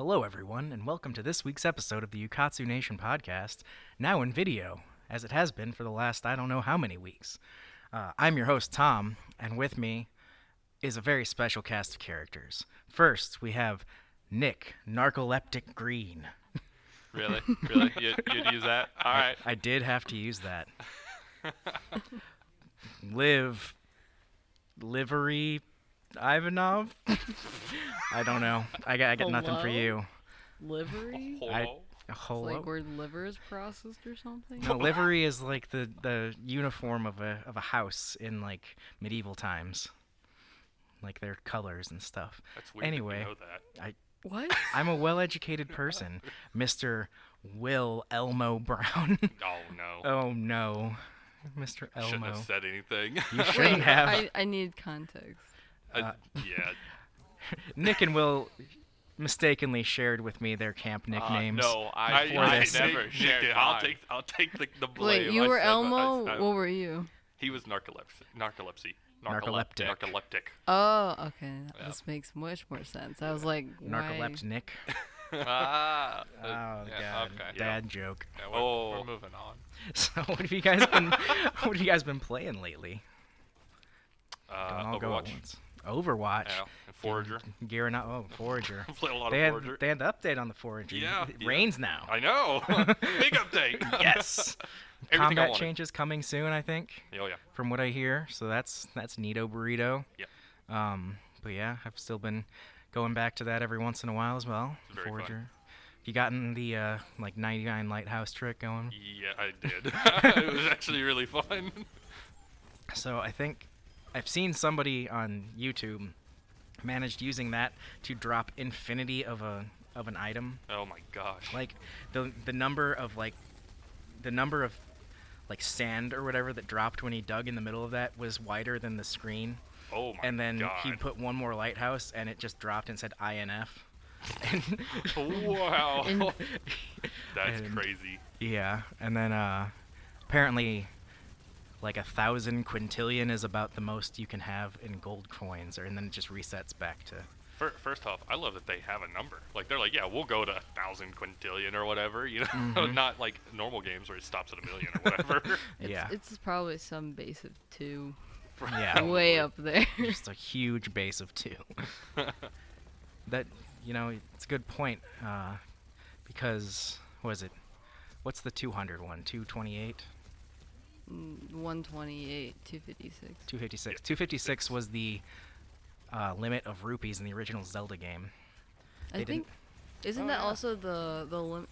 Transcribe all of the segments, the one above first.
Hello, everyone, and welcome to this week's episode of the Ukatsu Nation podcast, now in video, as it has been for the last I don't know how many weeks. I'm your host, Tom, and with me is a very special cast of characters. First, we have Nick, Narcoleptic Green. Really? Really? You'd use that? All right. I did have to use that. Livery Ivanov? I don't know. I got nothing for you. Livery? Hello? Like where liver is processed or something? No, livery is like the uniform of a house in like medieval times. Like their colors and stuff. That's weird. Anyway, You know that. What? I'm a well-educated person, Mr. Will Elmo Brown. Oh no. Oh no, Mr. Elmo. Shouldn't have said anything. You shouldn't have. I need context. Yeah. Nick and Will mistakenly shared with me their camp nicknames. No, I this. never shared. I'll take the blame. Wait, you were Elmo? I- What were you? He was narcoleptic. Narcoleptic. Oh, okay. Yeah. This makes much more sense. I was like, why? Narcolept Nick. Ah. Oh yeah, god, okay. dad joke. Yeah, we're moving on. So what have you guys been playing lately? Don't all go at Overwatch. once. Overwatch. Yeah, and Forager. Gearing up. Oh, Forager. I'm playing a lot They of had Forager. they had the update on the Forager. Yeah, It yeah. rains now. I know. Big update. Yes. Everything I Combat wanted. changes coming soon, I think, Oh yeah. from what I hear. So that's neato burrito. Yeah. But yeah, I've still been going back to that every once in a while as well. It's very fun. Forager. You gotten the like 99 lighthouse trick going? Yeah, I did. It was actually really fun. So I think I've seen somebody on YouTube managed using that to drop infinity of an item. Oh my gosh. Like the number of sand or whatever that dropped when he dug in the middle of that was wider than the screen. Oh my And then god. he put one more lighthouse and it just dropped and said INF. And Wow. And- That's and- crazy. yeah, and then apparently like 1,000 quintillion is about the most you can have in gold coins, and then it just resets back to. First off, I love that they have a number. Like they're like, yeah, we'll go to 1,000 quintillion or whatever. You know, Mhm. not like normal games where it stops at 1,000,000 or whatever. Yeah. It's probably some base of 2. Yeah. Way up there. Just a huge base of 2. That, it's a good point, because, what is it? What's the 200 one? 228? 128, 256. 256. 256 was the limit of rupees in the original Zelda game. I They think, isn't Oh, that yeah. also the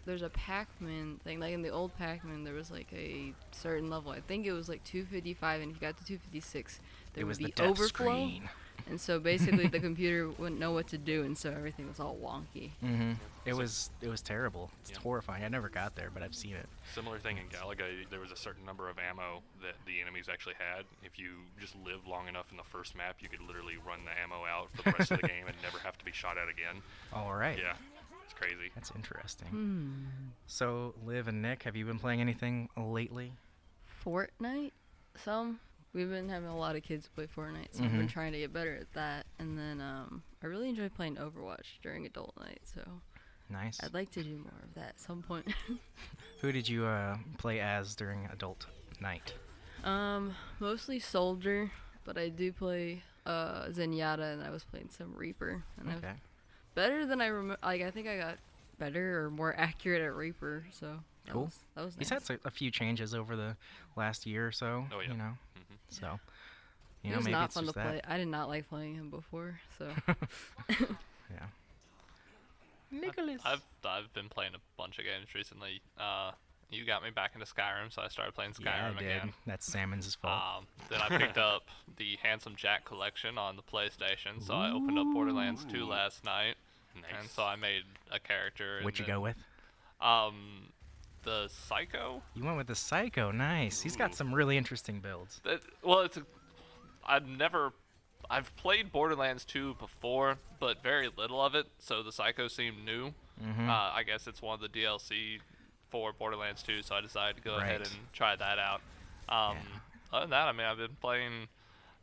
there's a Pac-Man thing, like in the old Pac-Man there was like a certain level, I think it was like 255, and if you got to 256 there It would was be the death overflow, screen. and so basically the computer wouldn't know what to do, and so everything was all wonky. Mm-hmm. It So- was terrible. It's Yeah. horrifying. I never got there, but I've seen it. Similar thing in Galaga, there was a certain number of ammo that the enemies actually had. If you just lived long enough in the first map, you could literally run the ammo out for the rest of the game and never have to be shot at again. All right. Yeah, it's crazy. That's interesting. Hmm. So, Liv and Nick, have you been playing anything lately? Fortnite? We've been having a lot of kids play Fortnite, so I've been Mhm. trying to get better at that. And then I really enjoy playing Overwatch during adult night, so Nice. I'd like to do more of that at some point. Who did you play as during adult night? Mostly Soldier, but I do play Zenyatta, and I was playing some Reaper. And Okay. better than I remember. Like, I think I got better or more accurate at Reaper, so that Cool. that was He's nice. had a few changes over the last year or so. Oh, yeah. You know, hmm so He was maybe not it's fun to just play. that. I did not like playing him before, so. Yeah. I've been playing a bunch of games recently. You got me back into Skyrim, so I started playing Yeah, Skyrim I did. again. That's Sammons' fault. Then I picked up the Handsome Jack collection on the PlayStation, so I opened up Borderlands 2 Ooh. last night, Nice. and so I made a character. What'd you and go with? The Psycho. You went with the Psycho. Nice. He's got Ooh. some really interesting builds. I've played Borderlands 2 before, but very little of it, so the Psycho seemed new. Mm-hmm. I guess it's one of the DLC for Borderlands 2, so I decided to go ahead Right. and try that out. Yeah. Other than that, I mean, I've been playing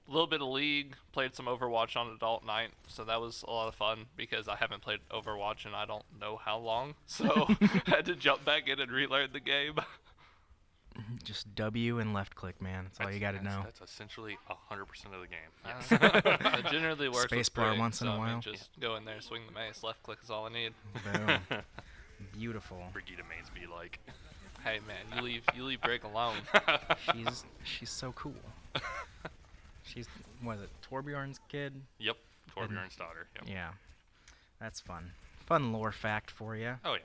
A little bit of League, played some Overwatch on adult night, so that was a lot of fun because I haven't played Overwatch in I don't know how long, so I had to jump back in and relearn the game. Just W and left click, man. That's all you got to know. That's essentially 100% of the game. It generally works Space with bar Brig, once in so a I mean, while. just go in there, swing the mace, left click is all I need. Boom. Beautiful. Brigida mains be like. Hey man, you leave Brig alone. She's so cool. She's, what is it, Torbjorn's kid? Yep, Torbjorn's daughter. Yep. Yeah, that's fun. Fun lore fact for you. Oh yeah.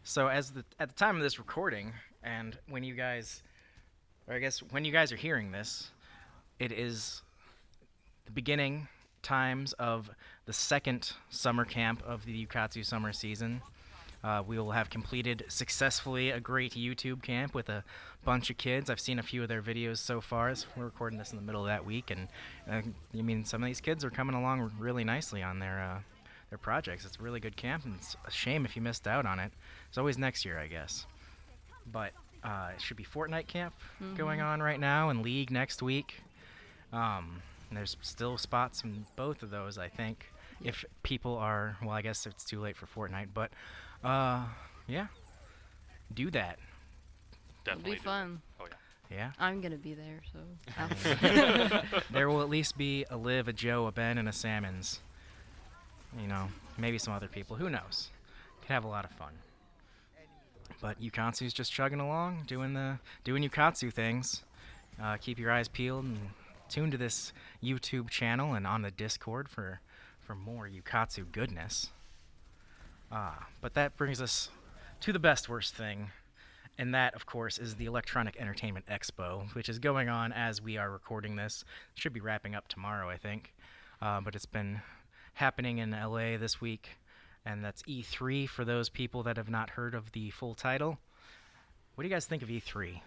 So at the time of this recording, and when you guys, or I guess when you guys are hearing this, it is the beginning times of the second summer camp of the Ukatsu summer season. We will have completed successfully a great YouTube camp with a bunch of kids. I've seen a few of their videos so far. So we're recording this in the middle of that week, and I mean, some of these kids are coming along really nicely on their projects. It's a really good camp, and it's a shame if you missed out on it. It's always next year, I guess. But it should be Fortnite camp going on right now, and League next week. And there's still spots in both of those, I think. If people are, well, I guess it's too late for Fortnite, but yeah, do that. Definitely. It'll be fun. Oh yeah. Yeah. I'm gonna be there, so. There will at least be a Liv, a Joe, a Ben, and a Sammons. You know, maybe some other people. Who knows? Could have a lot of fun. But Ukatsu's just chugging along, doing Ukatsu things. Keep your eyes peeled and tune to this YouTube channel and on the Discord for more Ukatsu goodness. But that brings us to the best worst thing, and that, of course, is the Electronic Entertainment Expo, which is going on as we are recording this. It should be wrapping up tomorrow, I think. But it's been happening in LA this week, and that's E3 for those people that have not heard of the full title. What do you guys think of E3?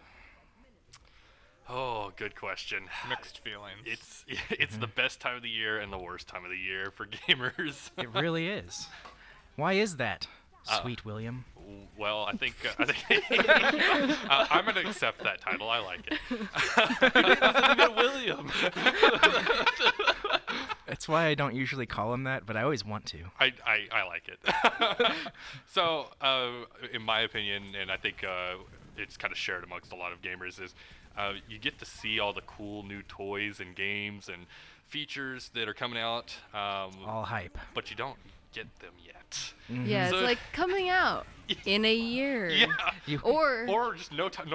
Oh, good question. Mixed feelings. It's the best time of the year and the worst time of the year for gamers. It really is. Why is that, sweet William? Well, I think I'm gonna accept that title. I like it. William. That's why I don't usually call him that, but I always want to. I like it. So, in my opinion, and I think it's kind of shared amongst a lot of gamers, is you get to see all the cool new toys and games and features that are coming out. All hype. But you don't get them yet. Yeah, So- it's like coming out in a year. Yeah. Or Just no time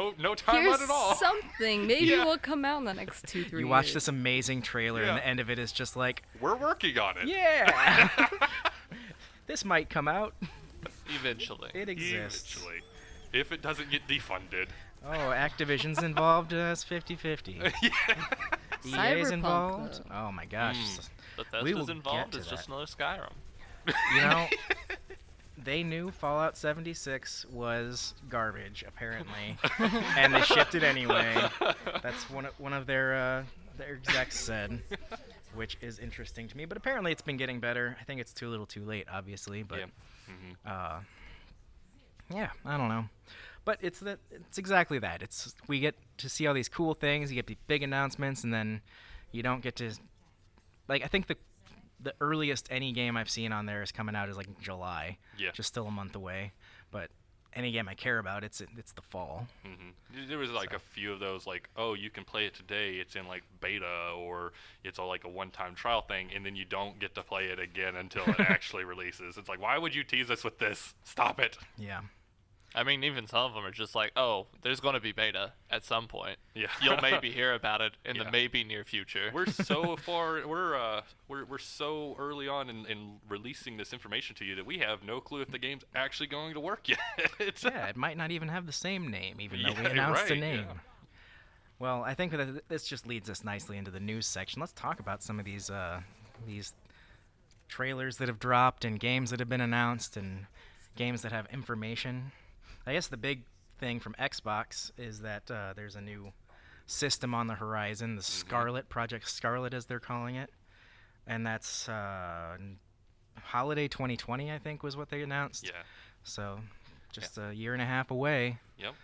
here's at all. something. Maybe Yeah. it will come out in the next 2-3 years. You watch this amazing trailer, Yeah. and the end of it is just like, We're working on it. yeah, this might come out. Eventually. It exists. Eventually, if it doesn't get defunded. Oh, Activision's involved as 50-50. EA's Cyberpunk, involved. though. Oh my gosh. We will Bethesda's involved. get to It's just that. another Skyrim. You know, they knew Fallout 76 was garbage, apparently, and they shipped it anyway. That's one of their execs said, which is interesting to me. But apparently, it's been getting better. I think it's too little, too late, obviously. But yeah, I don't know. But it's exactly that. We get to see all these cool things. You get the big announcements, and then you don't get to. Like, I think the earliest any game I've seen on there is coming out is like July. Yeah. Just still a month away. But any game I care about, it's the fall. There was like a few of those, like, oh, you can play it today. It's in like beta, or it's like a one-time trial thing, and then you don't get to play it again until it actually releases. It's like, why would you tease us with this? Stop it. Yeah. I mean, even some of them are just like, oh, there's going to be beta at some point. Yeah. You'll maybe hear about it in Yeah. the maybe near future. We're so far. We're so early on in releasing this information to you that we have no clue if the game's actually going to work yet. Yeah, it might not even have the same name, even though we Yeah, announced the right, name. yeah. Well, I think that this just leads us nicely into the news section. Let's talk about some of these trailers that have dropped and games that have been announced and games that have information. I guess the big thing from Xbox is that there's a new system on the horizon, the Scarlet, Project Scarlet as they're calling it. And that's holiday 2020, I think, was what they announced. Yeah. So just a year and a half away. Yep.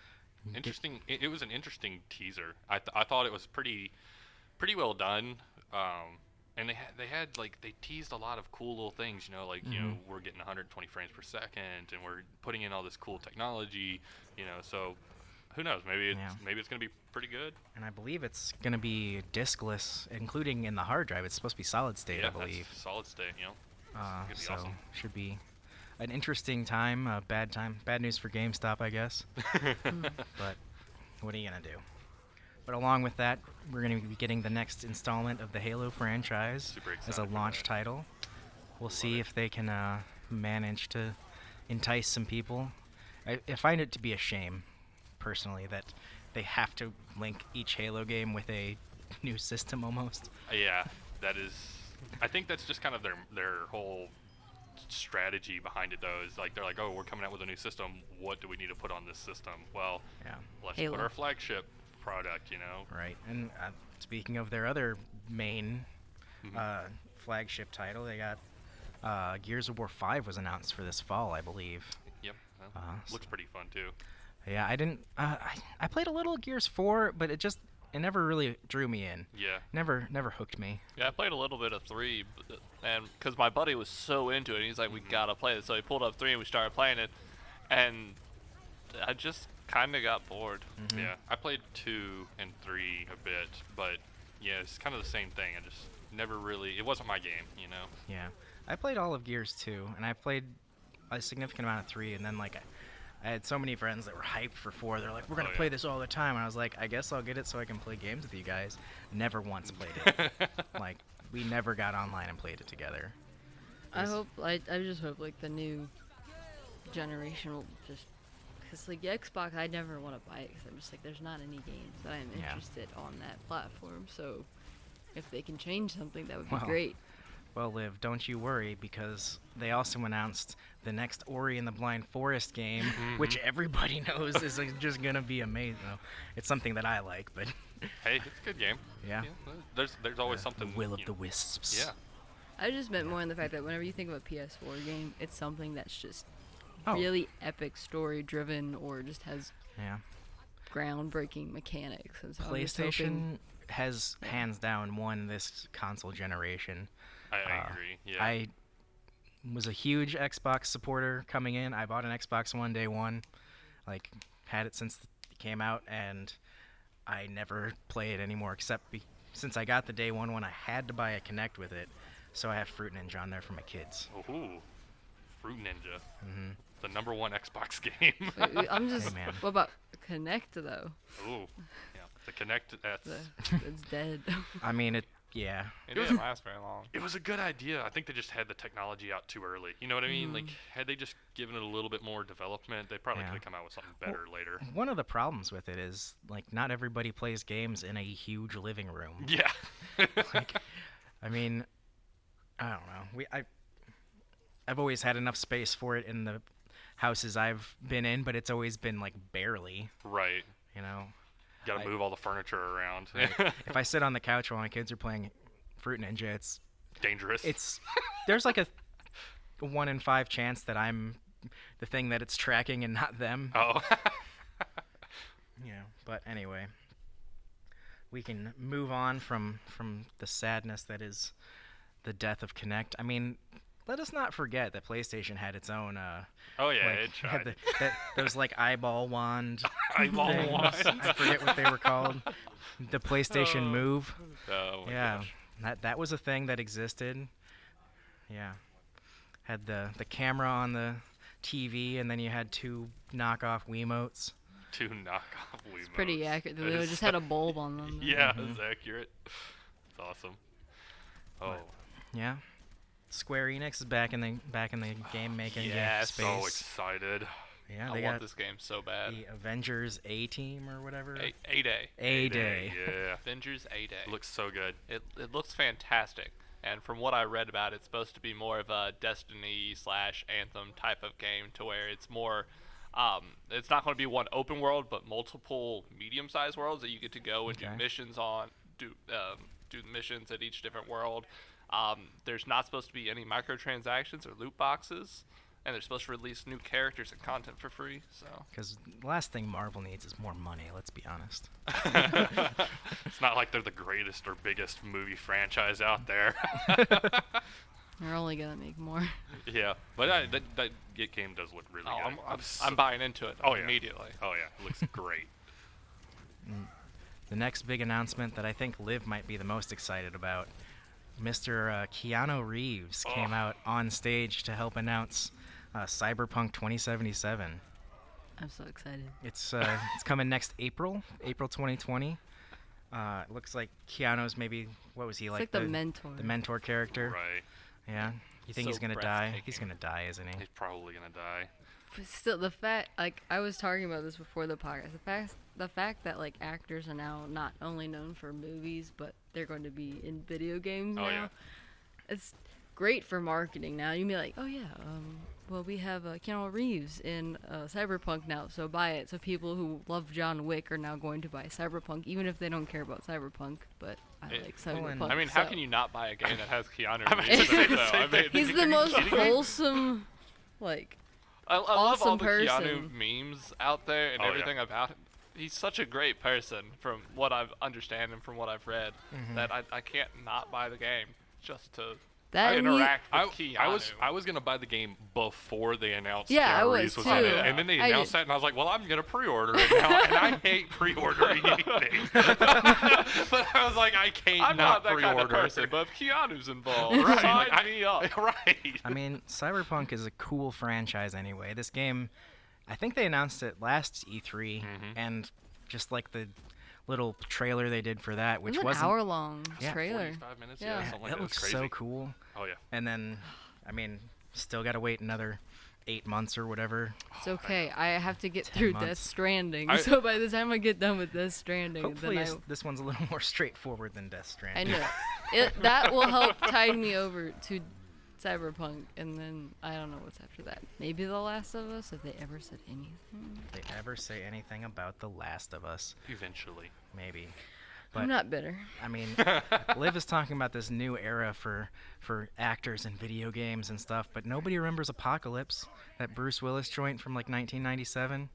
Interesting. It was an interesting teaser. I thought it was pretty well done. And they had like they teased a lot of cool little things, like we're getting 120 frames per second, and we're putting in all this cool technology, So who knows? Maybe it's gonna be pretty good. And I believe it's going to be diskless, including in the hard drive. It's supposed to be solid state, Yeah, I believe. that's solid state. It's gonna be So awesome. should be an interesting time. Bad news for GameStop, I guess. But what are you gonna do? But along with that, we're gonna be getting the next installment of the Halo franchise Super as a excited for launch that. title. We'll see it. if they can manage to entice some people. I find it to be a shame, personally, that they have to link each Halo game with a new system almost. Yeah, that is. I think that's just kind of their whole strategy behind it, though. Is like they're like, oh, we're coming out with a new system. What do we need to put on this system? Well, Yeah. let's Halo. put our flagship product. Right. And speaking of their other main Mhm. flagship title, they got Gears of War 5 was announced for this fall, I believe. Yep. Well, Uh, looks pretty fun too. Yeah, I didn't. I played a little Gears 4, but it never really drew me in. Yeah. Never hooked me. Yeah, I played a little bit of 3, and because my buddy was so into it, he's like, we gotta play this. So he pulled up 3 and we started playing it, and I just kind of got bored. Mhm. Yeah. I played 2 and 3 a bit, but yeah, it's kind of the same thing. I just never really. It wasn't my game. Yeah, I played all of Gears 2, and I played a significant amount of 3, and then I had so many friends that were hyped for 4. They're like, we're gonna Oh, play yeah. this all the time, and I was like, I guess I'll get it so I can play games with you guys. Never once played it. Like, we never got online and played it together. I Yes. hope. I just hope like the new generation will just. Because like the Xbox, I never want to buy it because I'm just like, there's not any games that I'm Yeah. interested on that platform. So if they can change something, that would be Well, great. Well, Liv, don't you worry, because they also announced the next Ori and the Blind Forest game, which everybody knows is just gonna be amazing. Well, it's something that I like, but Hey, it's a good game. yeah. There's always something. The Will of you the know- Wisps. Yeah. I just meant more in the fact that whenever you think of a PS4 game, it's something that's just Oh. really epic story driven or just has Yeah. groundbreaking mechanics. And so I'm just hoping- PlayStation has hands down won this console generation. I Uh, agree. Yeah. I was a huge Xbox supporter coming in. I bought an Xbox One day one, like had it since it came out, and I never play it anymore except since I got the day one I had to buy a Kinect with it, so I have Fruit Ninja on there for my kids. Ooh, Fruit Ninja, Hmm the #1 Xbox game. I'm just. man. What about Connect though? Ooh, yeah. The Kinect. It's dead. I mean, yeah. It didn't last very long. It was a good idea. I think they just had the technology out too early. You know what I mean? Like, had they just given it a little bit more development, they probably Yeah. could have come out with something better later. One of the problems with it is, like, not everybody plays games in a huge living room. Yeah. Like, I mean, I don't know. I've always had enough space for it in the houses I've been in, but it's always been like barely, Right. you know. Got I- to move all the furniture around. If I sit on the couch while my kids are playing Fruit Ninja, Dangerous. there's like a 1 in 5 chance that I'm the thing that it's tracking and not them. Oh. Yeah. But anyway, we can move on from the sadness that is the death of Kinect. I mean, let us not forget that PlayStation had its own Oh yeah, like, it tried. those like eyeball wand Eyeball things. wand. I forget what they were called. The PlayStation Oh. Move. Oh my Yeah, gosh. that was a thing that existed. Yeah, had the camera on the TV, and then you had 2 knockoff Wiimotes. 2 knockoff Wiimotes. It's pretty accurate. That They is just had a bulb on them. Yeah, Mhm. it's accurate. It's awesome. Oh, Yeah, Square Enix is back in the game making Yes. space. so excited. Yeah, I they want got this game so bad. the Avengers A Team or whatever. A-Day. A-Day. Yeah. Avengers A-Day. Looks so good. It looks fantastic. And from what I read about it, it's supposed to be more of a Destiny/Anthem type of game, to where it's more, it's not going to be one open world, but multiple medium-sized worlds that you get to go and do Okay. missions on, do the missions at each different world. There's not supposed to be any microtransactions or loot boxes, and they're supposed to release new characters and content for free. So Because the last thing Marvel needs is more money. Let's be honest. It's not like they're the greatest or biggest movie franchise out there. They're only gonna make more. Yeah, but that game does look really oh, good. I'm buying into it Oh, yeah. immediately. Oh yeah, it looks great. The next big announcement that I think Liv might be the most excited about, Mr. Keanu Reeves came out on stage to help announce Cyberpunk 2077. I'm so excited. It's coming next April 2020. It looks like Keanu's maybe, what was he, It's like like the mentor. the mentor character? Right. Yeah. You think So he's gonna die? He's breathtaking. gonna die, isn't he? He's probably gonna die. But still, the fact, like, I was talking about this before the podcast. The fact that like actors are now not only known for movies, but they're going to be in video games Oh, now. yeah. It's great for marketing now. You'd be like, oh yeah, well we have Keanu Reeves in Cyberpunk now, so buy it. So people who love John Wick are now going to buy Cyberpunk, even if they don't care about Cyberpunk. But I It- like well, and- Cyberpunk. I mean, how so- can you not buy a game that has Keanu I was Reeves gonna in say it, the though? same I thing. mean, He's Are the you most kidding me? wholesome, like. I love all awesome the person. Keanu memes out there and Oh, yeah. everything about him. He's such a great person, from what I understand and from what I've read, that I can't not buy the game just to That and he- interact with Keanu. I was gonna buy the game before they announced Yeah, I Keanu was Reeves was too. on it, and then they I announced did. that, and I was like, well, I'm gonna pre-order it now, and I hate pre-ordering anything. But I was like, I can't I'm not that pre-order. kind of person, but if Keanu's involved, Right, sign like, me up. Right. I mean, Cyberpunk is a cool franchise anyway. This game, I think they announced it last E3, and just like the little trailer they did for that, It which was an wasn't. hour-long Yeah. trailer. 45 minutes, Yeah. something like That that. looks It's so crazy. cool. Oh yeah. And then, I mean, still got to wait another 8 months or whatever. It's okay. I have to get 10 through Death months. Stranding. I- So by the time I get done with Death Stranding, Hopefully, then this one's a little more straightforward than Death I Stranding. know that will help tide me over to Cyberpunk, and then I don't know what's after that. Maybe The Last of Us, if they ever said anything. If they ever say anything about The Last of Us, Eventually. maybe. I'm But not bitter. I mean, Liv is talking about this new era for actors in video games and stuff, but nobody remembers Apocalypse, that Bruce Willis joint from like 1997.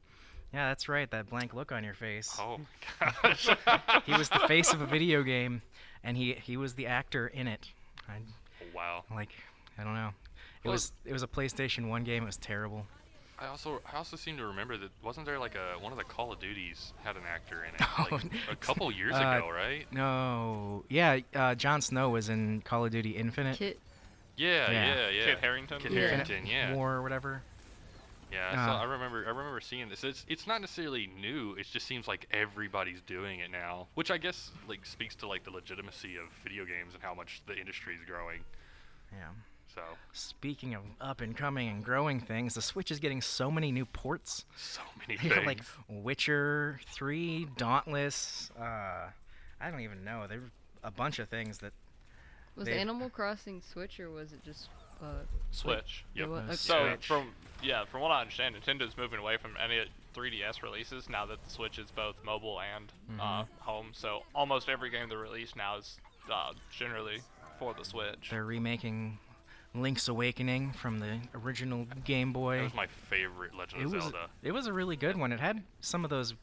Yeah, that's right, that blank look on your face. Oh my gosh. He was the face of a video game, and he was the actor in it. Wow. I don't know. It Well, was a PlayStation 1 game. It was terrible. I also seem to remember that wasn't there like one of the Call of Duties had an actor in it like a couple years ago, right? No, yeah, Jon Snow was in Call of Duty Infinite. Kit. Yeah. Kit Harington? Kit Yeah. Harington, yeah. War or whatever. Yeah, so I remember seeing this. It's not necessarily new. It just seems like everybody's doing it now, which I guess like speaks to like the legitimacy of video games and how much the industry is growing. Yeah. So Speaking of up and coming and growing things, the Switch is getting so many new ports. so many You things. got, like Witcher 3, Dauntless. I don't even know. There's a bunch of things that. Was They- Animal Crossing Switch, or was it just Switch. Yep. what- okay. So Switch. from what I understand, Nintendo's moving away from any 3DS releases now that the Switch is both mobile and home. So almost every game they release now is generally for the Switch. They're remaking Link's Awakening from the original Game Boy. That was my favorite Legend of Zelda. It was a really good one. It had some of those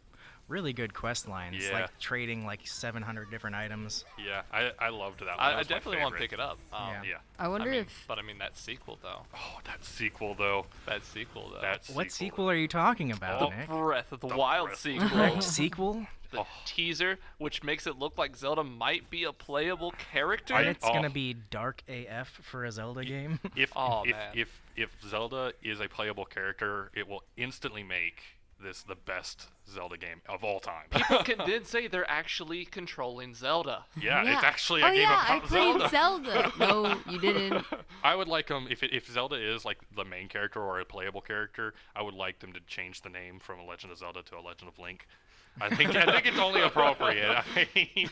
really good quest lines, Yeah. like trading like 700 different items. Yeah, I loved that one. That I was my definitely want to favorite. pick it up. Yeah. Yeah. I wonder I mean, if but I mean that sequel though. Oh, that sequel though. That sequel though. What sequel are you talking about, Oh, Nick? Breath of the The Wild Breath. sequel. Sequel? The teaser, which makes it look like Zelda might be a playable character. And it's gonna Oh. be dark AF for a Zelda game. If Oh, if, man. if Zelda is a playable character, it will instantly make this the best Zelda game of all time. People can then say they're actually controlling Zelda. Yeah, it's actually a oh, game yeah, about I played Zelda. Zelda. No, you didn't. I would like them if Zelda is like the main character or a playable character. I would like them to change the name from A Legend of Zelda to A Legend of Link. I think it's only appropriate. I mean,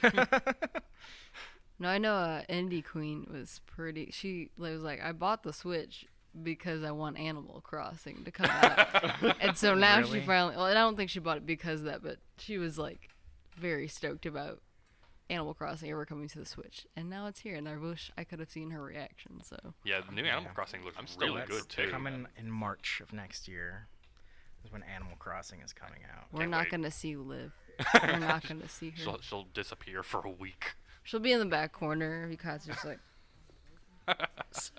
No, I know Indie Queen was pretty. She was like, I bought the Switch because I want Animal Crossing to come out. And so now Really? she finally. Well, I don't think she bought it because of that, but she was like very stoked about Animal Crossing ever coming to the Switch, and now it's here, and I wish I could have seen her reaction. So Yeah, the new Animal Crossing looks really That's good too. coming in March of next year is when Animal Crossing is coming out. we're Can't not wait. gonna see Liv. We're not gonna see her. She'll disappear for a week. She'll be in the back corner because just like. So.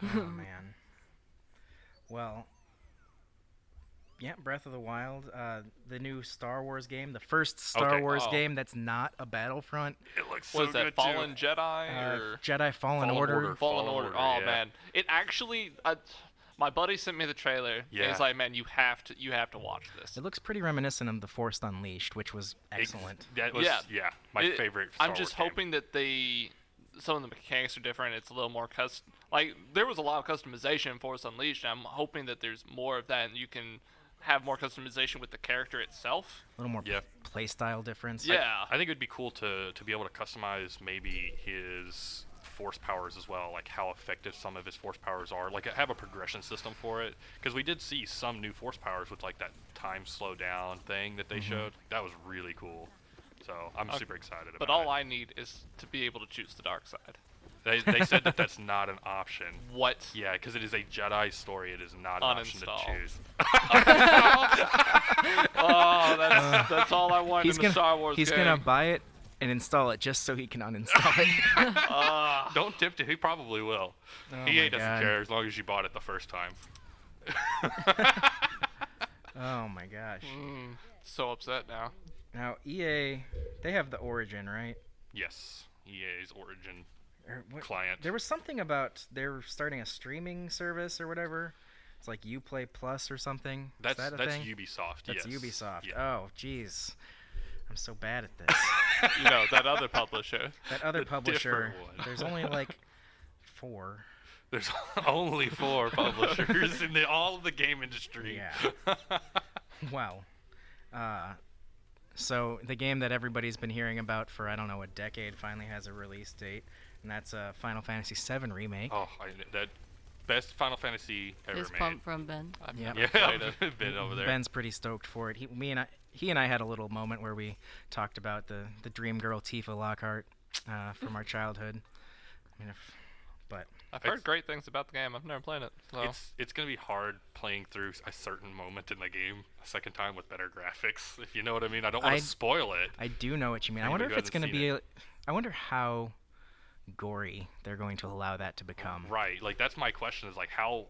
Oh man. Well, yeah, Breath of the Wild, the new Star Wars game, the first Star Okay. Wars Oh. game that's not a Battlefront. It looks so Was that good Fallen too. Jedi or Jedi Fallen Fallen Order. Order. Fallen Fallen Order? Order, Oh yeah. man, it actually. My buddy sent me the trailer. Yeah. He's like, man, you have to watch this. It looks pretty reminiscent of The Force Unleashed, which was excellent. That was Yeah. my It- favorite. I'm Star just Wars game. hoping that some of the mechanics are different. It's a little more custom. Like there was a lot of customization in Force Unleashed. And I'm hoping that there's more of that, and you can have more customization with the character itself. A little more Yeah. play style difference. Yeah. I think it'd be cool to be able to customize maybe his force powers as well, like how effective some of his force powers are, like have a progression system for it, because we did see some new force powers with like that time slow down thing that they showed. That was really cool, so I'm super excited about But it. all I need is to be able to choose the dark side. They said that that's not an option. What? Yeah, because it is a Jedi story. It is not an option to Uninstall. choose. Oh, that's all I want He's in the gonna Star Wars he's game. gonna buy it and install it just so he can uninstall it. Don't tempt him. He probably will. Oh EA my doesn't God. care as long as you bought it the first time. Oh my gosh. So upset now. Now EA, they have the Origin, right? Yes, EA's Origin Or what- client. There was something about they're starting a streaming service or whatever. It's like Uplay Plus or something. That's Is that a that's thing? Ubisoft. That's yes. Ubisoft. Yeah. Oh, jeez. I'm so bad at this. You know that other publisher. That other The publisher, different one. there's only like 4. There's only 4 publishers in all of the game industry. Yeah. Wow. So the game that everybody's been hearing about for, I don't know, a decade finally has a release date, and that's a Final Fantasy VII remake. Oh, that best Final Fantasy ever Fist made. pump from Ben. I've Yep. never Yeah, played it. I've been over there. Ben's pretty stoked for it. He and I had a little moment where we talked about the dream girl Tifa Lockhart from our childhood. I mean, but I've heard It's- great things about the game. I've never played it. So. It's gonna be hard playing through a certain moment in the game a second time with better graphics, if you know what I mean. I don't want I- to spoil it. I do know what you mean. I Anybody wonder if who it's going to hasn't be. I wonder how gory they're going to allow that to become. Right, like that's my question is like how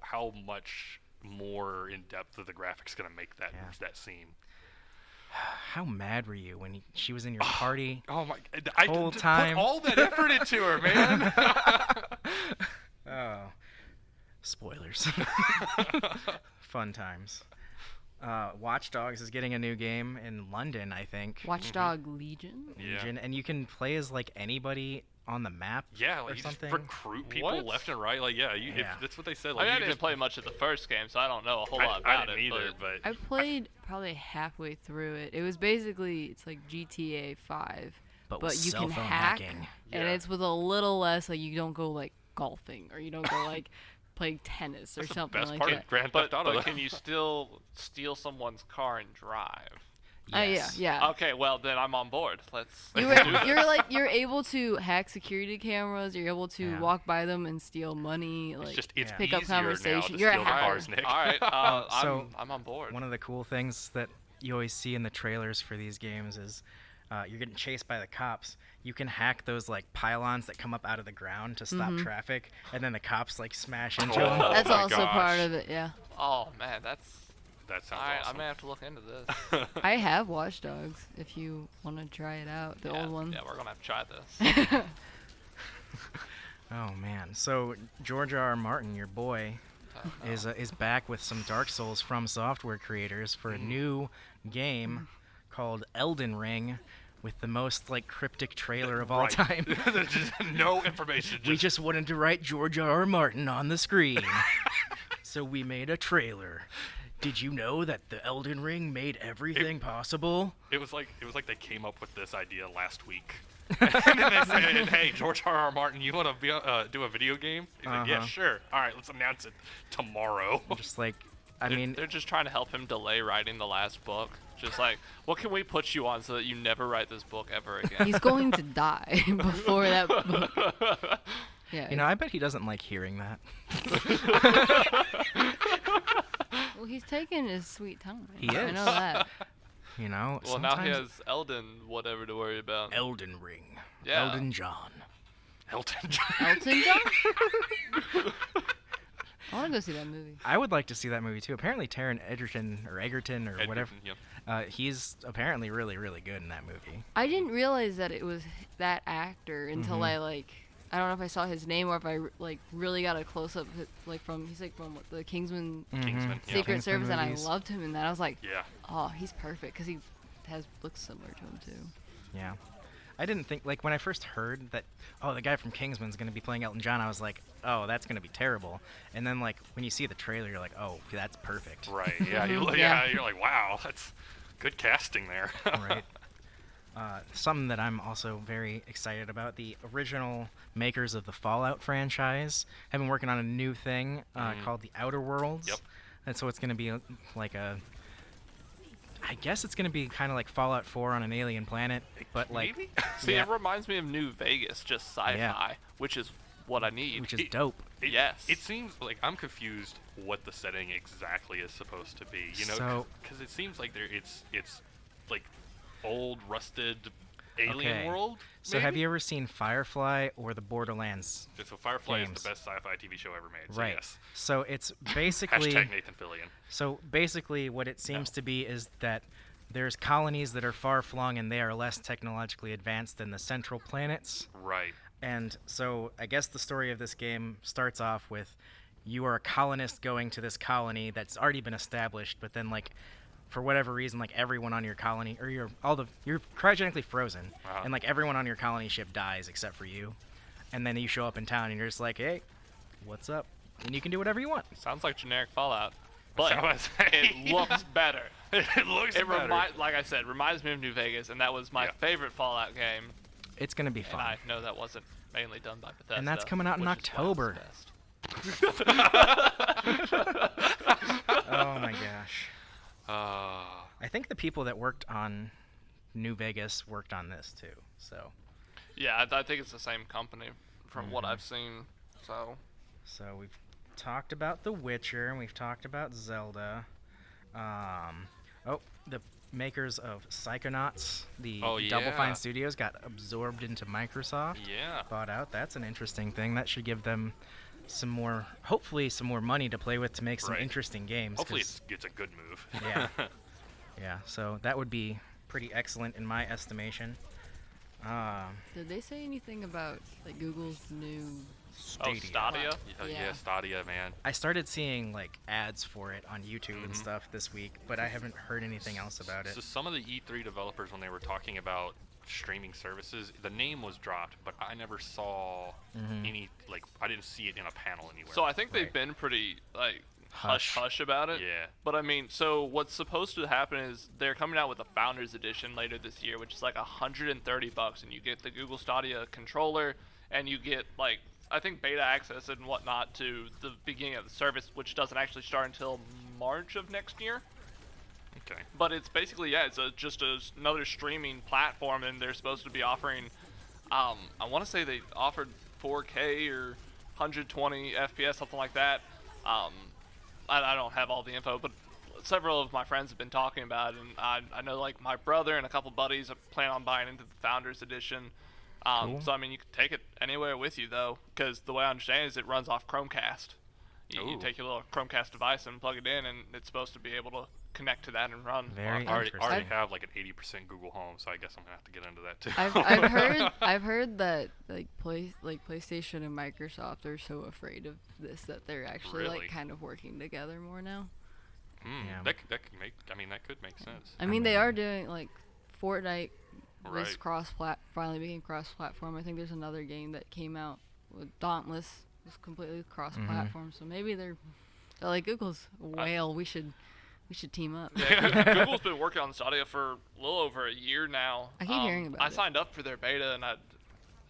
much more in depth of the graphics gonna make that Yeah. that scene. How mad were you when she was in your party? Oh my! I Whole put time. all that effort into her, man. Oh, spoilers. Fun times. Watch Dogs is getting a new game in London, I think. Watchdog Legion. Yeah. Legion, and you can play as like anybody on the map. Yeah, or like you just something. recruit people What? left and right. Like, yeah, Yeah. that's what they said. I Like, mean, I you didn't just play much of the first game, so I don't know a whole lot I about didn't it. either, but but I played probably halfway through it. It was basically it's like GTA 5, But but with you cell can phone hack, hacking. and Yeah. it's with a little less like you don't go like golfing or you don't go like play tennis or that's the something best like part that. of Grand but, Theft Auto. but can you still steal someone's car and drive? Yes. Yeah. Okay, well then I'm on board. Let's You do were, this. you're able to hack security cameras. You're able to Yeah. walk by them and steal money. Like it's Yeah. pick up easier now conversation. to You're a steal the hacker. cars, Nick. All right, So, I'm on board. One of the cool things that you always see in the trailers for these games is you're getting chased by the cops. You can hack those like pylons that come up out of the ground to stop traffic, and then the cops like smash into them. Oh That's my also part gosh. of it. Yeah. Oh man, that's. That sounds All right, awesome. I may have to look into this. I have Watch Dogs. If you want to try it out, the old one. Yeah, we're gonna have to try this. Oh man! So George R. R. Martin, your boy, is back with some Dark Souls from software creators for a new game called Elden Ring, with the most like cryptic trailer of all Right. time. There's just no information. We just wanted to write George R. R. Martin on the screen, so we made a trailer. Did you know that the Elden Ring made everything possible? It was like they came up with this idea last week. And then they said, "Hey, George R. R. Martin, you want to do a video game?" He's like, "Yeah, Uh-huh. sure. All right, let's announce it tomorrow." Just like I mean, they're just trying to help him delay writing the last book. Just like, what can we put you on so that you never write this book ever again? He's going to die before that book. Yeah. you know, I bet he doesn't like hearing that. Well, he's taking his sweet time. He I is. know that. You know, Well, now he sometimes has Elden whatever to worry about. Elden Ring. Yeah. Elden John. Elton John. Elton John? I want to go see that movie. I would like to see that movie too. Apparently, Taron Egerton or whatever. Yep. He's apparently really, really good in that movie. I didn't realize that it was that actor until I don't know if I saw his name or if I really got a close up he's from what, the Kingsman Kingsman. Yeah. Secret Kingsman Service, and I movies. loved him in that. I was like, Yeah. oh, he's perfect because he looks similar to him too. Yeah. I didn't think, when I first heard that, the guy from Kingsman's going to be playing Elton John, I was like, oh, that's going to be terrible. And then, when you see the trailer, you're like, oh, that's perfect. Right. Yeah. Yeah. You're like, wow, that's good casting there. Right. Something that I'm also very excited about, the original makers of the Fallout franchise have been working on a new thing called the Outer Worlds. Yep. And so it's going to be I guess it's going to be kind of like Fallout 4 on an alien planet, but Maybe? See, yeah, it reminds me of New Vegas, just sci-fi, Yeah. which is what I need. which is dope. Yes. It seems like I'm confused what the setting exactly is supposed to be. You know, So- because it seems like it's like old, rusted alien Okay. world. So have maybe? you ever seen Firefly or the Borderlands? So Firefly games? is the best sci-fi TV show ever made. So Right. Yes. So it's basically Hashtag Nathan Fillion. So basically, what it seems to be is that there's colonies that are far flung and they are less technologically advanced than the central planets. Right. And so I guess the story of this game starts off with you are a colonist going to this colony that's already been established, but then for whatever reason, everyone on your colony or you're cryogenically frozen, Uh-huh. and everyone on your colony ship dies except for you. And then you show up in town and you're just like, hey, what's up? And you can do whatever you want. Sounds like generic Fallout, but So I was saying, it looks better. it looks better. Like I said, reminds me of New Vegas, and that was my Yeah. favorite Fallout game. It's gonna be And fun. I know that wasn't mainly done by Bethesda. And that's coming out in which is why it's the October. best. Oh my gosh. Uh, I think the people that worked on New Vegas worked on this too. So Yeah, I think it's the same company from what Mhm. I've seen. So we've talked about The Witcher and we've talked about Zelda. The makers of Psychonauts, the Oh, Double yeah. Fine Studios, got absorbed into Microsoft. yeah. Bought out. That's an interesting thing. That should give them hopefully some more money to play with to make some Right. interesting games. Hopefully 'cause- it's a good move. Yeah. Yeah, so that would be pretty excellent in my estimation. Did they say anything about Google's new? Stadia. Yeah, Yeah. Stadia, man. I started seeing ads for it on YouTube and Mhm. stuff this week, but I haven't heard anything else about it. So some of the E3 developers, when they were talking about streaming services, the name was dropped, but I never saw Mhm. any, I didn't see it in a panel anywhere. So I think they've Right. been pretty Hush. hush about it. Yeah. But I mean, so what's supposed to happen is they're coming out with a Founders Edition later this year, which is $130, and you get the Google Stadia controller, and you get I think beta access and whatnot to the beginning of the service, which doesn't actually start until March of next year. Okay. But it's basically it's just another streaming platform, and they're supposed to be offering. I want to say they offered 4K or 120 FPS, something like that. I don't have all the info, but several of my friends have been talking about it, and I know my brother and a couple buddies plan on buying into the Founders Edition. Cool. So I mean, you can take it anywhere with you though, because the way I understand it is it runs off Chromecast. You Ooh. take your little Chromecast device and plug it in, and it's supposed to be able to connect to that and run. Very I already interesting. have an 80% Google Home, so I guess I'm gonna have to get into that too. I've heard that PlayStation and Microsoft are so afraid of this that they're actually Really? kind of working together more now. Yeah. That could make. I mean, that could make sense. I mean, they are doing Fortnite was Right. finally became cross-platform. I think there's another game that came out with Dauntless was completely cross-platform. So maybe they're like Google's a whale. We should team up. Yeah, Google's been working on Stadia for a little over a year now. I keep hearing about I it. signed up for their beta, and I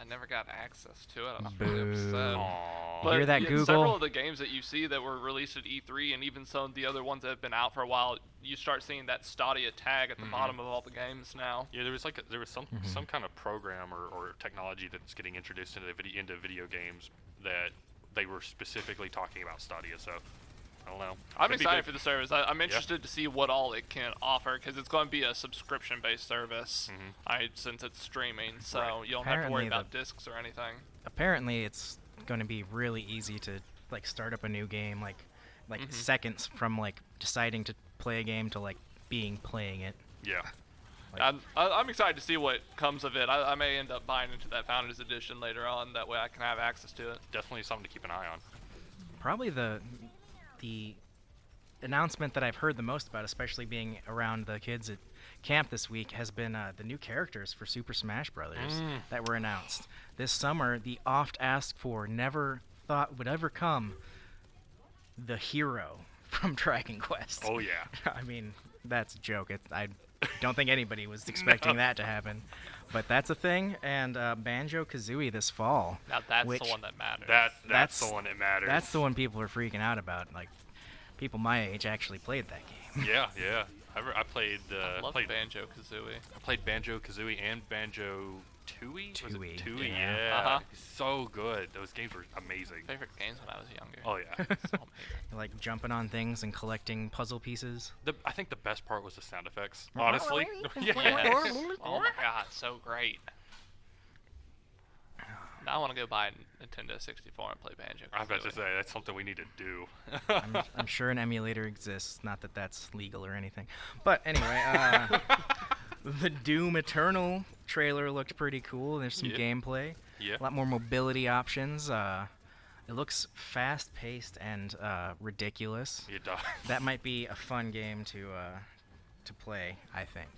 never got access to it. I'm really upset. Aw. But hear that, yeah, Google? several of the games that you see that were released at E3, and even some of the other ones that have been out for a while, you start seeing that Stadia tag at the bottom of all the games now. Yeah, there was some kind of program or technology that's getting introduced into video games that they were specifically talking about Stadia. So I don't know. I'm Could be excited good. for the service. I'm interested to see what all it can offer, because it's going to be a subscription-based service. Since it's streaming, so Right. you don't have to worry Apparently about discs or anything. Apparently, it's going to be really easy to like start up a new game, like seconds from like deciding to play a game to like playing it. Yeah. I'm excited to see what comes of it. I may end up buying into that Founders Edition later on. That way I can have access to it. Definitely something to keep an eye on. Probably the announcement that I've heard the most about, especially being around the kids at camp this week, has been the new characters for Super Smash Brothers that were announced this summer. The oft asked for, never thought would ever come, the hero from Dragon Quest. Oh yeah. I mean, that's a joke. I don't think anybody was expecting that to happen, but that's a thing. And Banjo-Kazooie this fall. Now that's which- the one that matters. That's the one that matters. That's the one people are freaking out about. Like, people my age actually played that game. Yeah, yeah. I played. I love played Banjo-Kazooie. I played Banjo-Kazooie and Banjo-Tooie. Was it Tooie, Tooie? yeah. Yeah. So good. Those games were amazing. Favorite games when I was younger. Oh yeah. So amazing. Like jumping on things and collecting puzzle pieces. I think the best part was the sound effects. Honestly. Yes. Oh my god, so great. Now I want to go buy a Nintendo 64 and play Banjo. I was about to say that's something we need to do. I'm sure an emulator exists. Not that that's legal or anything. But anyway, the Doom Eternal trailer looked pretty cool. There's some Yeah. gameplay. Yeah. A lot more mobility options. It looks fast-paced and ridiculous. You do- That might be a fun game to play, I think.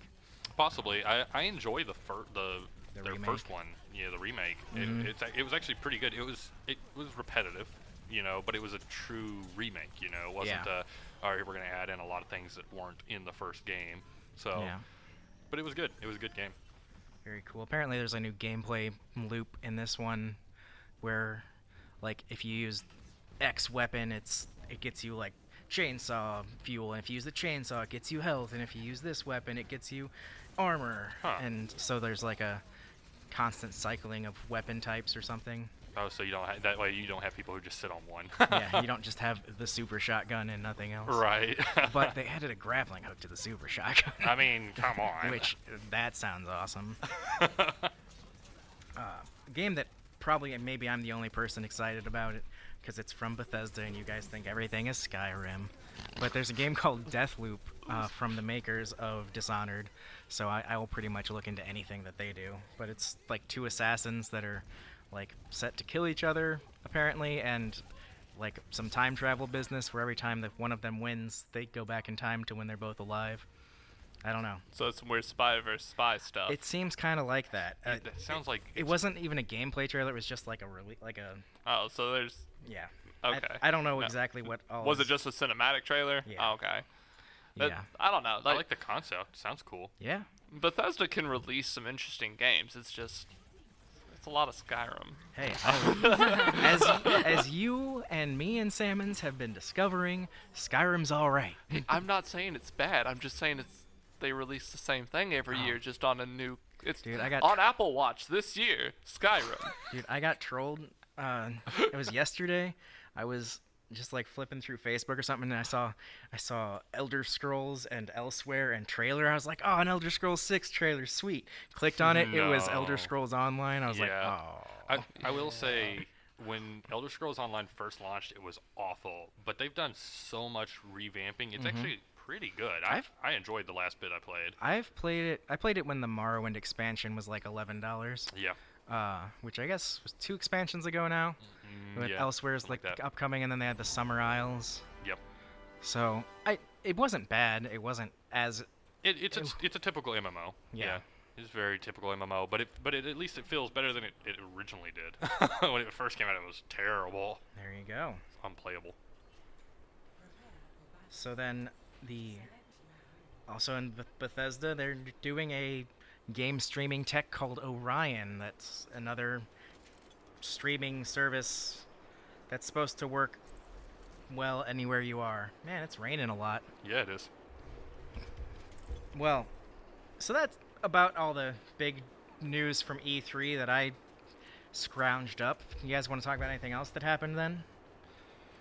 Possibly. I enjoy their remake? first one. Yeah, the remake. Mhm. It was actually pretty good. It was repetitive, but it was a true remake. It wasn't Yeah. all right, we're gonna add in a lot of things that weren't in the first game. So, Yeah. but it was good. It was a good game. Very cool. Apparently, there's a new gameplay loop in this one, where, like, if you use X weapon, it gets you like chainsaw fuel, and if you use the chainsaw, it gets you health, and if you use this weapon, it gets you armor. Huh. And so there's like a constant cycling of weapon types or something. Oh, so you don't that way you don't have people who just sit on one. Yeah, you don't just have the super shotgun and nothing else. Right. But they added a grappling hook to the super shotgun. I mean, come on. Which, that sounds awesome. A game that probably maybe I'm the only person excited about it, because it's from Bethesda and you guys think everything is Skyrim. But there's a game called Deathloop from the makers of Dishonored, so I will pretty much look into anything that they do. But it's like two assassins that are like set to kill each other, apparently, and like some time travel business where every time that one of them wins, they go back in time to when they're both alive. I don't know. So it's some weird spy versus spy stuff. It seems kind of like that. That sounds like It wasn't even a gameplay trailer. It was just like Oh, so there's. yeah. Okay. I don't know No. exactly what all. Was it is- just a cinematic trailer? Yeah. Oh, okay. That- Yeah. I don't know. I like the concept. Sounds cool. Yeah. Bethesda can release some interesting games. It's a lot of Skyrim. Hey, as you and me and Sammons have been discovering, Skyrim's all right. I'm not saying it's bad. I'm just saying they release the same thing every Oh. year, just on a new. It's Dude, I got on Apple Watch this year. Skyrim. Dude, I got trolled. It was yesterday. I was just like flipping through Facebook or something, and I saw Elder Scrolls and Elsewhere and trailer. I was like, oh, an Elder Scrolls 6 trailer, sweet. Clicked on it. It was No. Elder Scrolls Online. I was like, Yeah. oh. I will say, when Elder Scrolls Online first launched, it was awful. But they've done so much revamping. It's actually pretty good. I enjoyed the last bit I played. I've played it. I played it when the Morrowind expansion was like $11. Yeah. Which I guess was 2 expansions ago now. With yeah, Elsewhere's something like that. upcoming, and then they had the Summer Isles. Yep. So it wasn't bad. It wasn't as It's a typical MMO. Yeah. It's very typical MMO, but at least it feels better than it originally did. When it first came out, it was terrible, there you go. unplayable. So then also in Bethesda, they're doing a game streaming tech called Orion. That's another streaming service that's supposed to work well anywhere you are. Man, it's raining a lot. Yeah, it is. Well, so that's about all the big news from E3 that I scrounged up. You guys want to talk about anything else that happened then?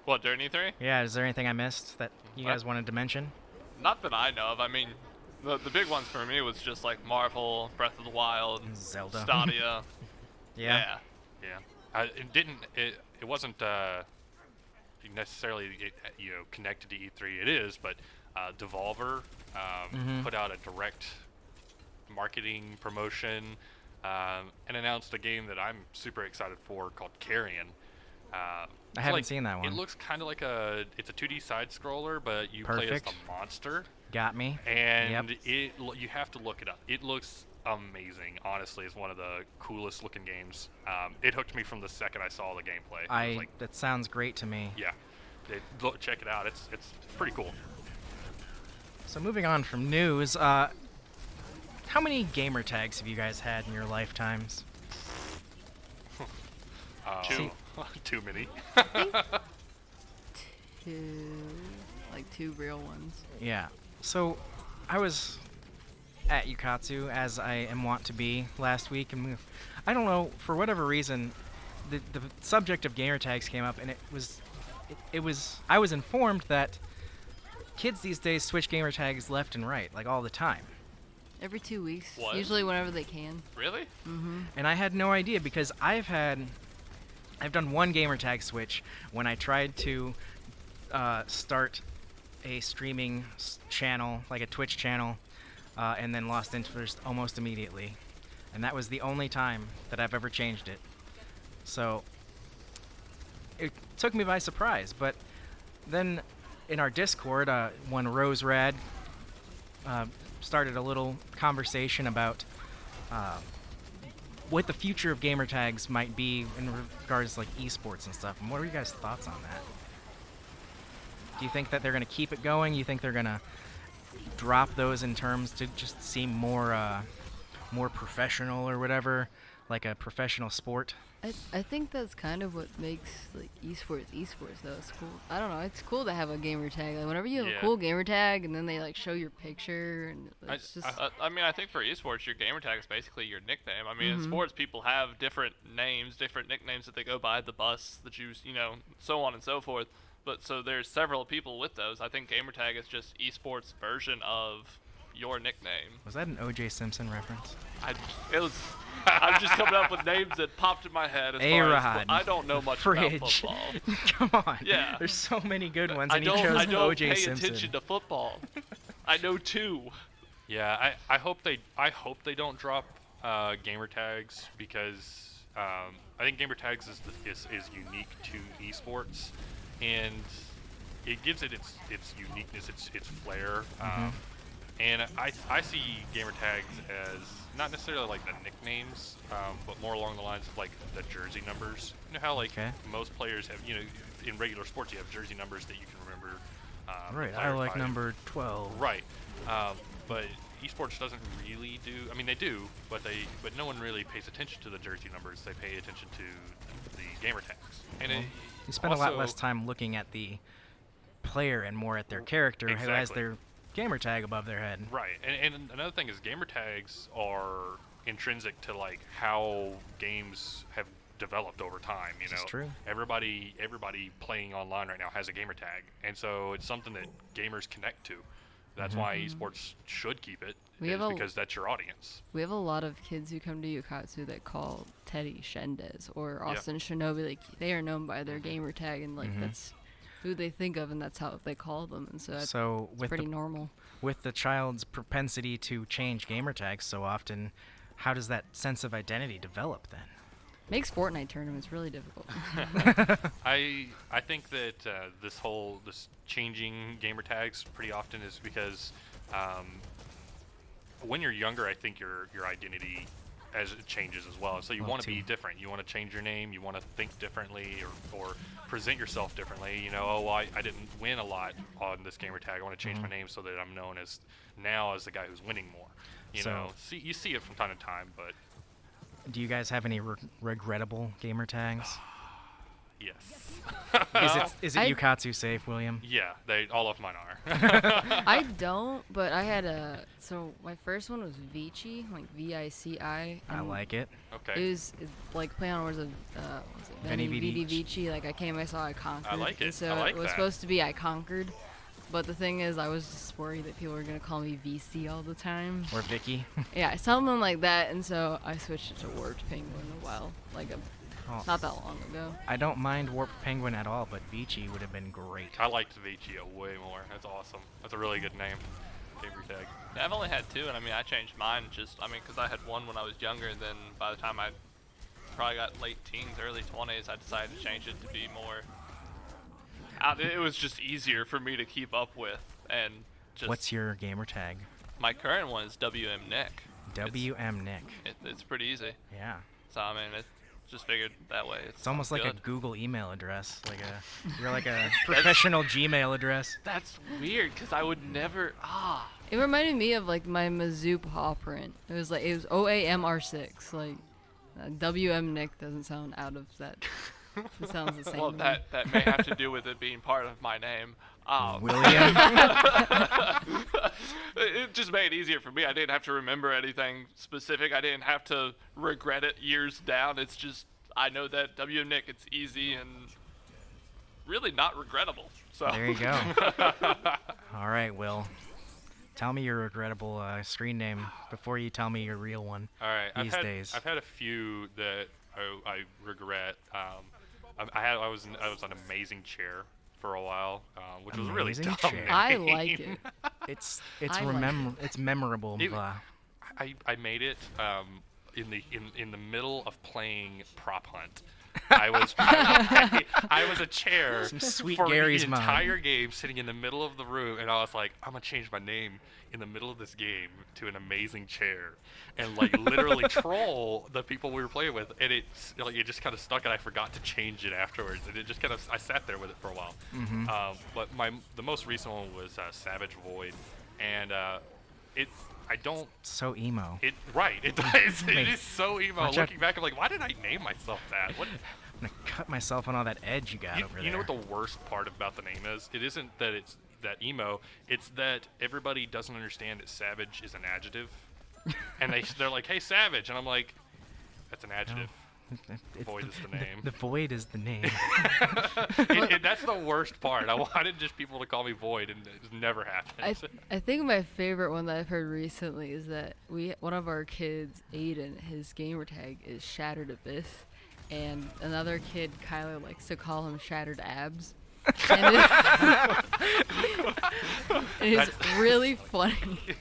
What, during E3? Yeah, is there anything I missed that you guys wanted to mention? Not that I know of. I mean, the big ones for me was just like Marvel, Breath of the Wild, Zelda. Stadia. Yeah. Yeah. It wasn't necessarily connected to E3. It is, but Devolver put out a direct marketing promotion and announced a game that I'm super excited for called Carrion. I haven't seen that one. It looks kind of like it's a 2D side scroller, but you play as the monster. Got me. And you have to look it up. It looks amazing. Honestly, it's one of the coolest looking games. It hooked me from the second I saw the gameplay. That sounds great to me. Yeah, check it out. It's pretty cool. So moving on from news, how many gamer tags have you guys had in your lifetimes? Two. Too many. Two real ones. Yeah. So I was at Ukatsu, as I am wont to be, last week, and I don't know, for whatever reason, the subject of gamer tags came up, and I was informed that kids these days switch gamer tags left and right, like all the time. Every 2 weeks. What? Usually whenever they can. Really? Mm-hmm. And I had no idea, because I've done one gamer tag switch when I tried to start a streaming channel, like a Twitch channel, and then lost interest almost immediately. And that was the only time that I've ever changed it. So it took me by surprise. But then in our Discord, when Rose Rad started a little conversation about what the future of gamer tags might be in regards to like esports and stuff. And what are you guys' thoughts on that? Do you think that they're going to keep it going? You think they're going to drop those in terms to just seem more professional or whatever, like a professional sport? I think that's kind of what makes like esports though. It's cool. I don't know. It's cool to have a gamer tag. Like whenever you have a cool gamer tag, and then they like show your picture, and it's just. I mean, I think for esports, your gamer tag is basically your nickname. I mean, in sports, people have different names, different nicknames that they go by. The bus, the juice, so on and so forth. But so there's several people with those. I think gamer tag is just esports version of your nickname. Was that an O.J. Simpson reference? I'm just coming up with names that popped in my head. A-Rod. I don't know much Fridge. about football. Come on. Yeah. There's so many good ones, I and he chose don't O.J. pay Simpson. attention to football. I know two. Yeah, I hope they don't drop gamer tags, because I think gamer tags is unique to esports, and it gives it its uniqueness, its flair. And I see gamer tags as not necessarily like the nicknames, but more along the lines of like the jersey numbers. You know how like most players have, in regular sports you have jersey numbers that you can remember. Right, I like number 12. Right, but esports doesn't really do. I mean, they do, but no one really pays attention to the jersey numbers. They pay attention to the gamer tags, and you spend a lot less time looking at the player and more at their character who has their gamer tag above their head. Right, and another thing is gamer tags are intrinsic to like how games have developed over time. This is true. Everybody playing online right now has a gamer tag, and so it's something that gamers connect to. That's why esports should keep it, because that's your audience. We have a lot of kids who come to Ukatsu that call Teddy Shendez or Austin Shinobi. Like they are known by their gamer tag, and like that's who they think of, and that's how they call them, and so that's pretty normal. With the child's propensity to change gamer tags so often, how does that sense of identity develop then? Makes Fortnite tournaments really difficult. I think that this changing gamer tags pretty often is because when you're younger, I think your identity as it changes as well. So you want to be different. You want to change your name. You want to think differently, or present yourself differently. I didn't win a lot on this gamer tag. I want to change my name so that I'm known as the guy who's winning more. You see it from time to time, but Do you guys have any regrettable gamer tags? Yes. Is it I- Ukatsu safe, William? Yeah, all of mine are. I don't, but I had so my first one was Vici, like Vici. I like it. Okay. It's like play on words of was it Veni Veni Vidi Vidi Vici. Like I came, I saw, I conquered. like it. And so I like it was that. supposed to be I conquered, but the thing is, I was just worried that people were gonna call me VC all the time. Or Vicky. Yeah, something like that, and so I switched it to Warped Penguin a while, Oh, not that long ago. I don't mind Warped Penguin at all, but Vici would have been great. I liked Vici way more. That's awesome. That's a really good name. Gamer tag. Yeah, I've only had 2, and I mean, I changed mine because I had one when I was younger, and then by the time I probably got late teens, early 20s, I decided to change it to be more. It was just easier for me to keep up with, and just. What's your gamer tag? My current one is WM Nick. WM Nick. It's pretty easy. Yeah. So I mean, just figured that way. It's almost like good. a Google email address. You're like a professional Gmail address. That's weird, because I would never. It reminded me of like my Mizzou paw print. It was OAMR6. Like WM Nick doesn't sound out of that. It sounds the same. Well, to me. that may have to do with it being part of my name. William. It just made it easier for me. I didn't have to remember anything specific. I didn't have to regret it years down. It's just I know that WM Nick. It's easy and really not regrettable. So There you go. All right, Will. Tell me your regrettable screen name before you tell me your real one. All right. These days. I've had a few that I regret. I was an amazing chair for a while, which was a really Amazing dumb chair. name. I like it. It's I like it's memorable. It- I made it in the middle of playing prop hunt. I was a chair Some sweet for Gary's the mom. entire game, sitting in the middle of the room, and I was like, I'm gonna change my name in the middle of this game to an amazing chair, and like literally troll the people we were playing with, and it just kind of stuck, and I forgot to change it afterwards, and it just kind of I sat there with it for a while. Mm-hmm. But the most recent one was Savage Void, and I don't. So emo. It is. Wait, It is so emo. watch out. Looking back, I'm like, why did I name myself that? What? I'm gonna cut myself on all that edge you got over there. You know what the worst part about the name is? It isn't that it's that emo. It's that everybody doesn't understand that savage is an adjective, and they're like, "Hey, savage," and I'm like, "That's an adjective." It's Void is the name. The void is the name. That's the worst part. I wanted just people to call me Void, and it never happened. I think my favorite one that I've heard recently is that one of our kids, Aiden, his gamer tag is Shattered Abyss, and another kid, Kyler, likes to call him Shattered Abs. And it's really funny.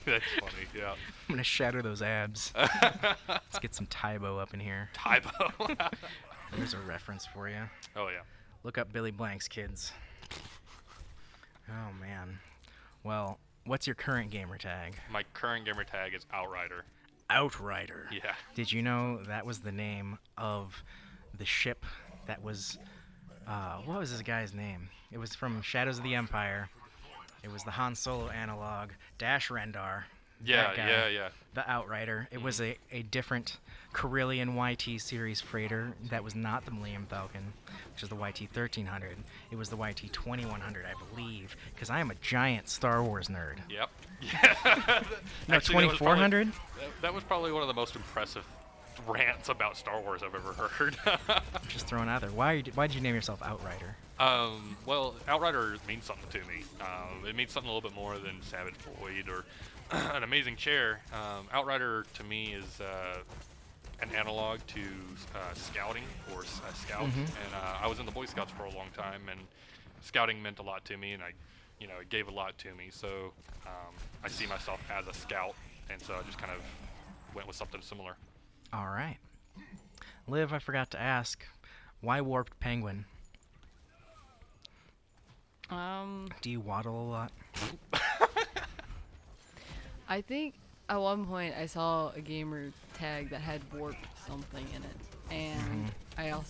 That's funny. Yeah. I'm gonna shatter those abs. Let's get some Tybo up in here. Typo. There's a reference for you. Oh yeah. Look up Billy Blanks, kids. Oh man. Well, what's your current gamer tag? My current gamer tag is Outrider. Outrider. Yeah. Did you know that was the name of the ship that was what was this guy's name? It was from Shadows of the Empire. It was the Han Solo analog, Dash Rendar. Yeah, that guy, yeah. The Outrider. It was a different Carillion YT series freighter that was not the Millennium Falcon, which is the YT 1300. It was the YT 2100, I believe, because I am a giant Star Wars nerd. Yep. Yeah. No, Actually, 2400? That was probably one of the most impressive rants about Star Wars I've ever heard. Just throwing it out there. Why did you name yourself Outrider? Well, Outrider means something to me. It means something a little bit more than Savage Void or an amazing chair. Outrider to me is an analog to scouting or scout. Mhm. And I was in the Boy Scouts for a long time, and scouting meant a lot to me, and it gave a lot to me. So I see myself as a scout, and so I just kind of went with something similar. All right. Liv, I forgot to ask, why Warped Penguin? Do you waddle a lot? I think at one point I saw a gamer tag that had warped something in it, and I don't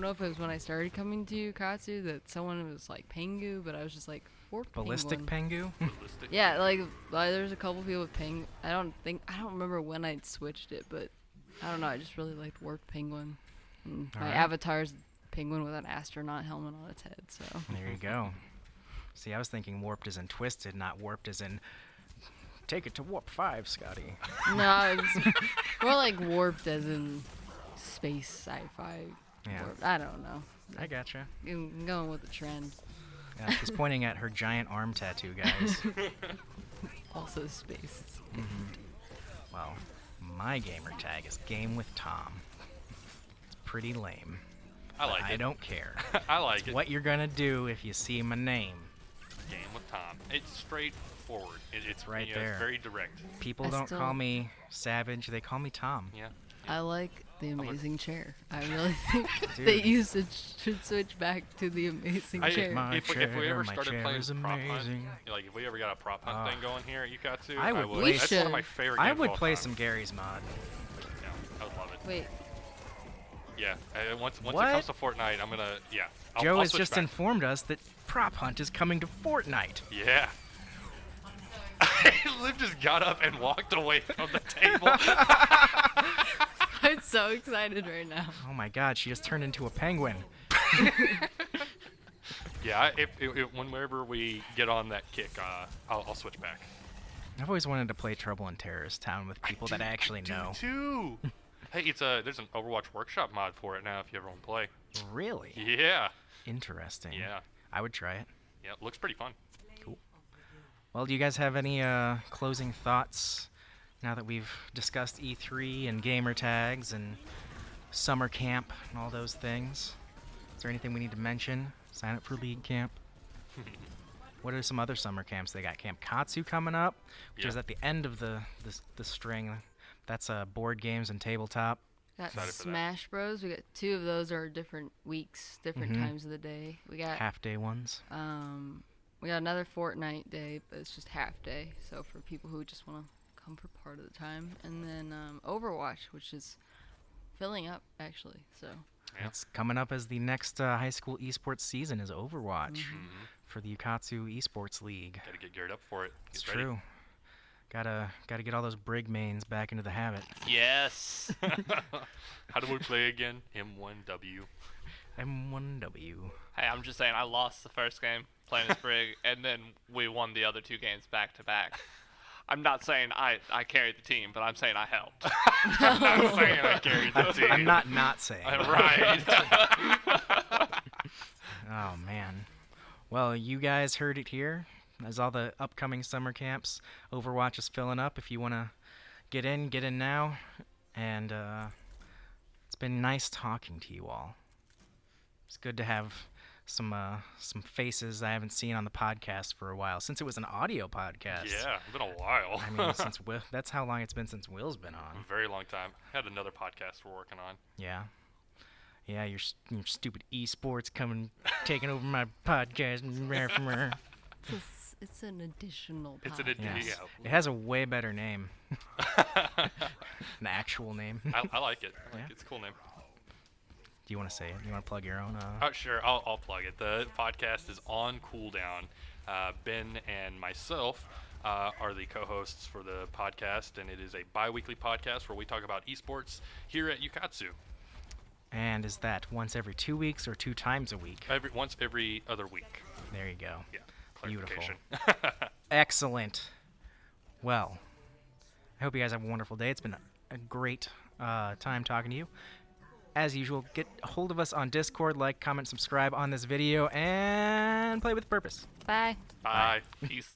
know if it was when I started coming to Ukatsu that someone was like Pengu, but I was just like warped Ballistic penguin. Pengu? Ballistic. Yeah, like there's a couple people with Peng. I don't remember when I switched it, but I don't know. I just really liked Warped Penguin. And my Alright. avatar's penguin with an astronaut helmet on its head. So There you go. See, I was thinking warped as in twisted, not warped as in take it to warp 5, Scotty. no, it's more like warped as in space sci-fi. Yeah. Warped. I don't know. I gotcha. I'm going with the trend. Yeah, she's pointing at her giant arm tattoo, guys. Also space. Well, my gamer tag is Game with Tom. It's pretty lame. I like I it. don't care. I like it. What you're gonna do if you see my name. Game with Tom. It's straightforward. It's Right It's there. very direct. People I don't still- call me Savage, they call me Tom. Yeah. I like the a- amazing chair. I really think Dude. that you should switch back to the amazing chair. My if we chair, ever my started chair playing is prop hunt, amazing. like if we ever got a prop hunt thing going here at Ukatsu, I would We play- That's one of should. my favorite I games would of all play time. some Gary's mod. Yeah, I would love it. Wait, Yeah, once it What? comes to Fortnite, I'm gonna Joe I'll has switch just back. informed us that Prop Hunt is coming to Fortnite. Yeah. Liv just got up and walked away from the table. I'm so excited right now. Oh my god, she just turned into a penguin. Yeah, if whenever we get on that kick, I'll switch back. I've always wanted to play Trouble in Terrorist Town with people that actually know. Too. Hey, there's an Overwatch workshop mod for it now if you ever want to play. Really? Yeah. Interesting. Yeah. I would try it. Yeah, it looks pretty fun. Well, do you guys have any closing thoughts now that we've discussed E3 and gamer tags and summer camp and all those things? Is there anything we need to mention? Sign up for League Camp? What are some other summer camps? They got Camp Katsu coming up, which is Yeah. at the end of the string. That's board games and tabletop. Got Excited for that. Smash Bros. We got 2 of those are different weeks, different Mhm. times of the day. We got Half-day ones. we got another Fortnite day, but it's just half day. So for people who just want to come for part of the time, and then Overwatch, which is filling up actually. So Yeah. It's coming up as the next high school esports season is Overwatch Mm-hmm. for the Ukatsu Esports League. Gotta get geared up for it. It's Get ready. true. Gotta get all those brig mains back into the habit. Yes. How do we play again? M1W. M1W. Hey, I'm just saying I lost the first game playing as Brig, and then we won the other 2 games back to back. I'm not saying I carried the team, but I'm saying I helped. I'm saying I carried the team. I'm not saying. Right. Oh man. Well, you guys heard it here. As all the upcoming summer camps, Overwatch is filling up. If you want to get in now. And it's been nice talking to you all. It's good to have some faces I haven't seen on the podcast for a while, since it was an audio podcast. Yeah, it's been a while. I mean, since that's how long it's been since Will's been on. A very long time. Had another podcast we're working on. Yeah. Yeah, your stupid esports coming, taking over my podcast. it's an additional. It's an podcast. Yes. Yeah. It has a way better name. An actual name. Do I like it. Yeah. It's a cool name. you want to say it? You want to plug your own? Sure, I'll plug it. The podcast is on cooldown. Ben and myself are the co-hosts for the podcast, and it is a bi-weekly podcast where we talk about esports here at Ukatsu. And is that once every 2 weeks or 2 times a week? Once every other week. There you go. Yeah. Beautiful. Clarification. Excellent. Well, I hope you guys have a wonderful day. It's been a great time talking to you. As usual, get a hold of us on Discord, like, comment, subscribe on this video, and play with purpose. Bye. Bye. Peace.